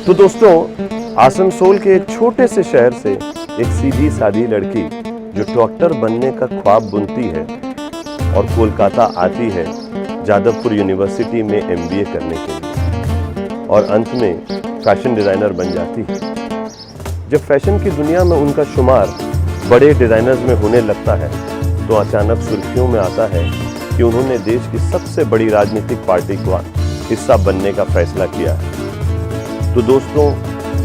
तो दोस्तों, आसनसोल के एक छोटे से शहर से एक सीधी सादी लड़की जो डॉक्टर बनने का ख्वाब बुनती है और कोलकाता आती है जादवपुर यूनिवर्सिटी में एमबीए करने के लिए और अंत में फैशन डिज़ाइनर बन जाती है। जब फैशन की दुनिया में उनका शुमार बड़े डिज़ाइनर्स में होने लगता है तो अचानक सुर्खियों में आता है कि उन्होंने देश की सबसे बड़ी राजनीतिक पार्टी का हिस्सा बनने का फैसला किया है। तो दोस्तों,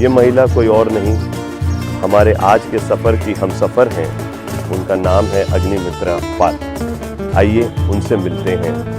ये महिला कोई और नहीं, हमारे आज के सफ़र की हमसफ़र हैं। उनका नाम है अग्निमित्रा पाल। आइए उनसे मिलते हैं।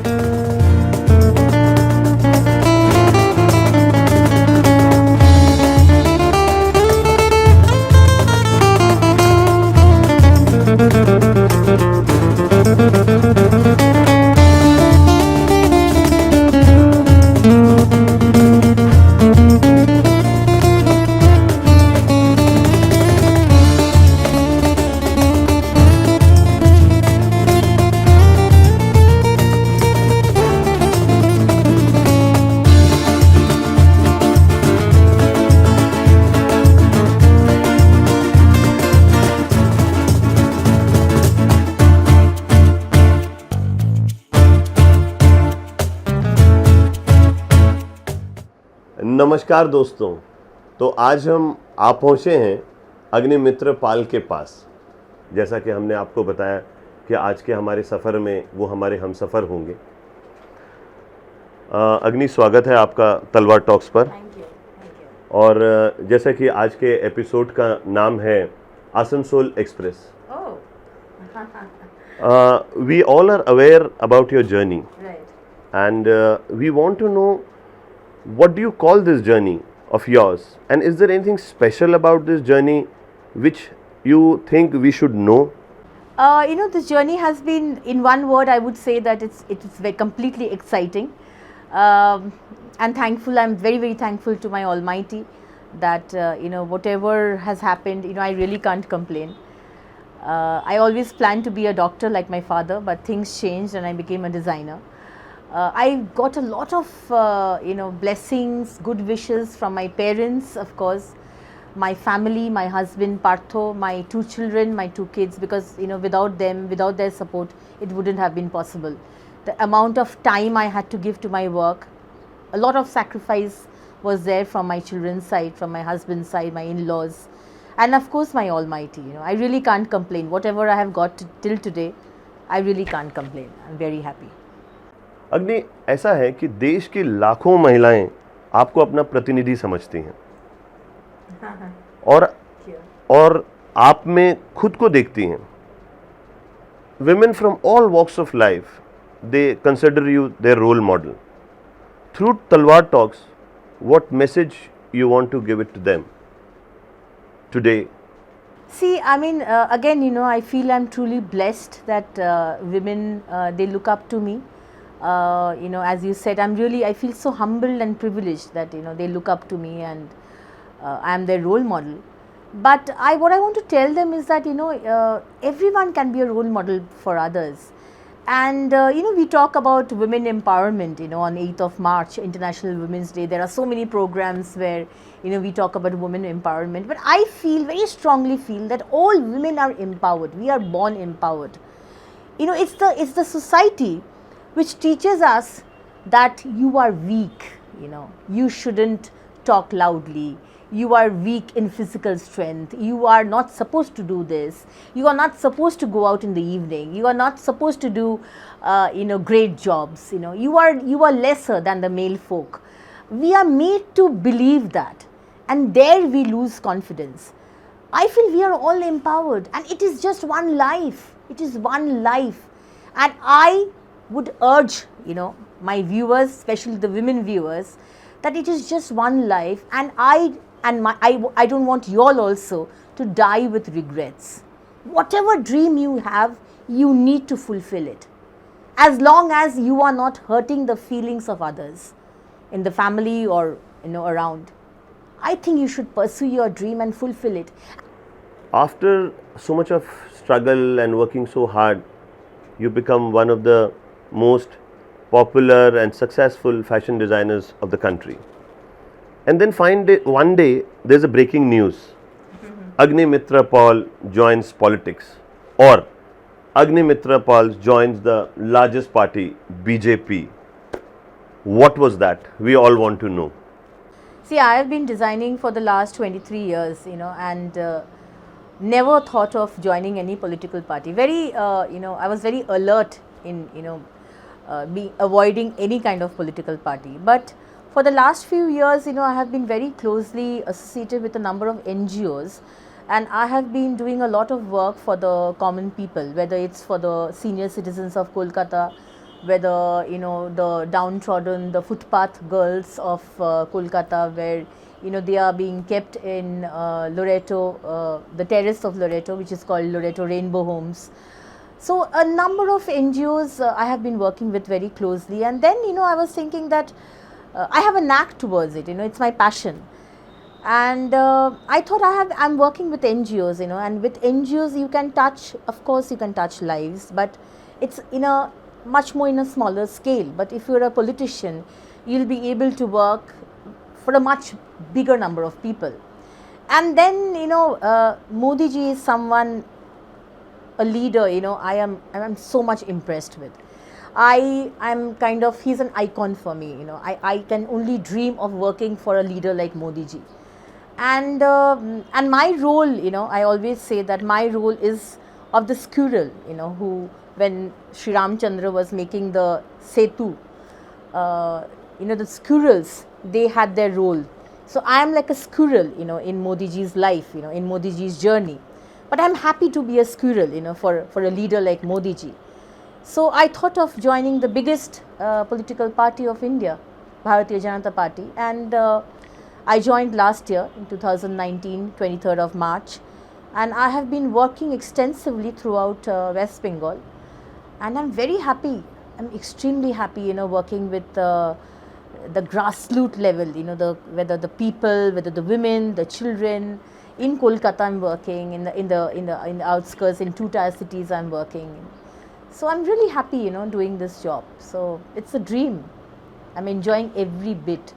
नमस्कार दोस्तों, तो आज हम आ पहुँचे हैं अग्निमित्र पाल के पास। जैसा कि हमने आपको बताया कि आज के हमारे सफ़र में वो हमारे हमसफ़र होंगे। अग्नि, स्वागत है आपका तलवार टॉक्स पर। Thank you. और जैसा कि आज के एपिसोड का नाम है Asansol express. We all are aware about your journey and we want to know, what do you call this journey of yours, and is there anything special about this journey which you think we should know? This journey has been, in one word, I would say that it's very completely exciting, and thankful. I'm very, very thankful to my Almighty that whatever has happened, I really can't complain. I always planned to be a doctor like my father, but things changed and I became a designer. I got a lot of blessings, good wishes from my parents, of course, my family, my husband Partho, my 2 children, my 2 kids, because without them, without their support, it wouldn't have been possible. The amount of time I had to give to my work, a lot of sacrifice was there from my children's side, from my husband's side, my in-laws, and of course my Almighty. I really can't complain. Whatever I have got till today, I really can't complain. I'm very happy. अग्नि, ऐसा है कि देश की लाखों महिलाएं आपको अपना प्रतिनिधि समझती हैं और आप में खुद को देखती हैं। Women from all walks of life, they consider you their role model. Through Talwar Talks, what message you want to give it to them today? See, I mean, again, I feel I'm truly blessed that women, they look up to me. As you said, I feel so humbled and privileged that they look up to me and I am their role model. But what I want to tell them is that everyone can be a role model for others. And we talk about women empowerment. On 8th of March, International Women's Day, there are so many programs where we talk about women empowerment. But I very strongly feel that all women are empowered. We are born empowered. It's the society which teaches us that you are weak, you shouldn't talk loudly, you are weak in physical strength, you are not supposed to do this, you are not supposed to go out in the evening, you are not supposed to do great jobs, you are lesser than the male folk. We are made to believe that, and there we lose confidence. I feel we are all empowered, and it is just one life. It is one life, and I would urge my viewers, especially the women viewers, that it is just one life, and I don't want you all also to die with regrets. Whatever dream you have, you need to fulfill it, as long as you are not hurting the feelings of others in the family or around. I think you should pursue your dream and fulfill it. After so much of struggle and working so hard, you become one of the most popular and successful fashion designers of the country. And then one day there's a breaking news. Agnimitra Paul joins politics, or Agnimitra Paul joins the largest party, BJP. What was that? We all want to know. See, I have been designing for the last 23 years, and never thought of joining any political party. I was very alert in, avoiding any kind of political party. But for the last few years, I have been very closely associated with a number of NGOs, and I have been doing a lot of work for the common people, whether it's for the senior citizens of Kolkata, whether the downtrodden, the footpath girls of Kolkata, where they are being kept in Loreto, the terrace of Loreto, which is called Loreto Rainbow Homes. So a number of NGOs I have been working with very closely, and then I was thinking that I have a knack towards it. It's my passion, and I thought I'm working with NGOs, and with NGOs you can touch, of course you can touch lives, but it's much more in a smaller scale. But if you're a politician, you'll be able to work for a much bigger number of people. And then Modi ji is someone, a leader, I'm so much impressed with. I'm kind of, he's an icon for me. I can only dream of working for a leader like Modi ji. And my role, I always say that my role is of the squirrel, who, when Sri Ramchandra was making the Setu, the squirrels, they had their role. So I am like a squirrel, in Modi ji's life, in Modi ji's journey. But I'm happy to be a squirrel, for a leader like Modi ji. So I thought of joining the biggest political party of India, Bharatiya Janata Party, and I joined last year in 2019, 23rd of March, and I have been working extensively throughout West Bengal, and I'm very happy. I'm extremely happy, working with the grassroots level, whether the people, whether the women, the children. In Kolkata I'm working, in the outskirts, in 2-tier cities I'm working. So I'm really happy, doing this job. So it's a dream. I'm enjoying every bit.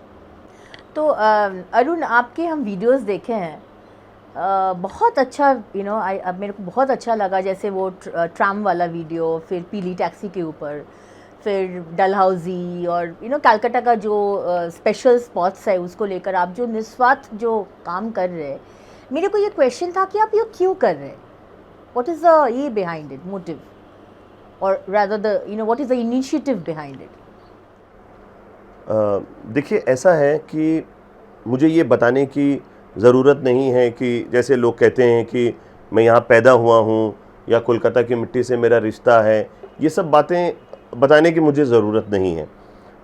तो अरुण, आपके हम videos देखे हैं, बहुत अच्छा, अब मेरे को बहुत अच्छा लगा, जैसे वो ट्राम वाला वीडियो, फिर पीली टैक्सी के ऊपर, फिर डलहौजी, और कलकत्ता का जो स्पेशल स्पॉट्स है उसको लेकर आप जो निस्वार्थ जो काम कर रहे हैं. मेरे को ये क्वेश्चन था कि आप ये क्यों कर रहे हैं? व्हाट इज़ द ये बिहाइंड इट, मोटिव, और rather the what is the initiative behind it? देखिए, ऐसा है कि मुझे ये बताने की ज़रूरत नहीं है कि जैसे लोग कहते हैं कि मैं यहाँ पैदा हुआ हूँ या कोलकाता की मिट्टी से मेरा रिश्ता है. ये सब बातें बताने की मुझे ज़रूरत नहीं है.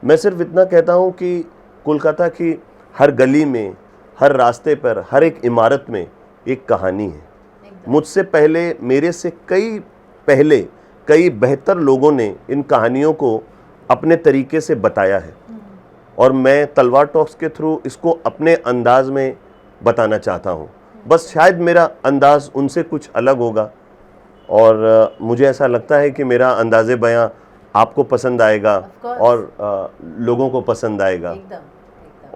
मैं सिर्फ इतना कहता हूँ कि कोलकाता की हर गली में, हर रास्ते पर, हर एक इमारत में एक कहानी है. मुझसे पहले, मेरे से कई बेहतर लोगों ने इन कहानियों को अपने तरीके से बताया है, और मैं तलवार टॉक्स के थ्रू इसको अपने अंदाज में बताना चाहता हूँ. बस शायद मेरा अंदाज़ उनसे कुछ अलग होगा, और मुझे ऐसा लगता है कि मेरा अंदाज़े बयां आपको पसंद आएगा और लोगों को पसंद आएगा.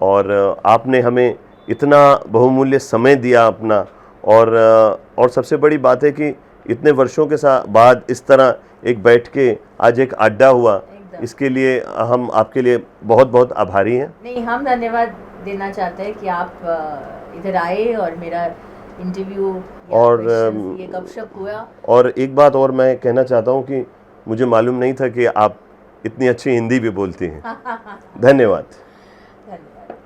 और आपने हमें इतना बहुमूल्य समय दिया अपना, और सबसे बड़ी बात है कि इतने वर्षों के बाद इस तरह एक बैठ के आज एक अड्डा हुआ, इसके लिए हम आपके लिए बहुत बहुत आभारी हैं. नहीं, हम धन्यवाद देना चाहते हैं कि आप इधर आए और मेरा इंटरव्यू और ये गपशप हुआ. और एक बात और मैं कहना चाहता हूँ कि मुझे मालूम नहीं था कि आप इतनी अच्छी हिंदी भी बोलती हैं. धन्यवाद. धन्यवाद.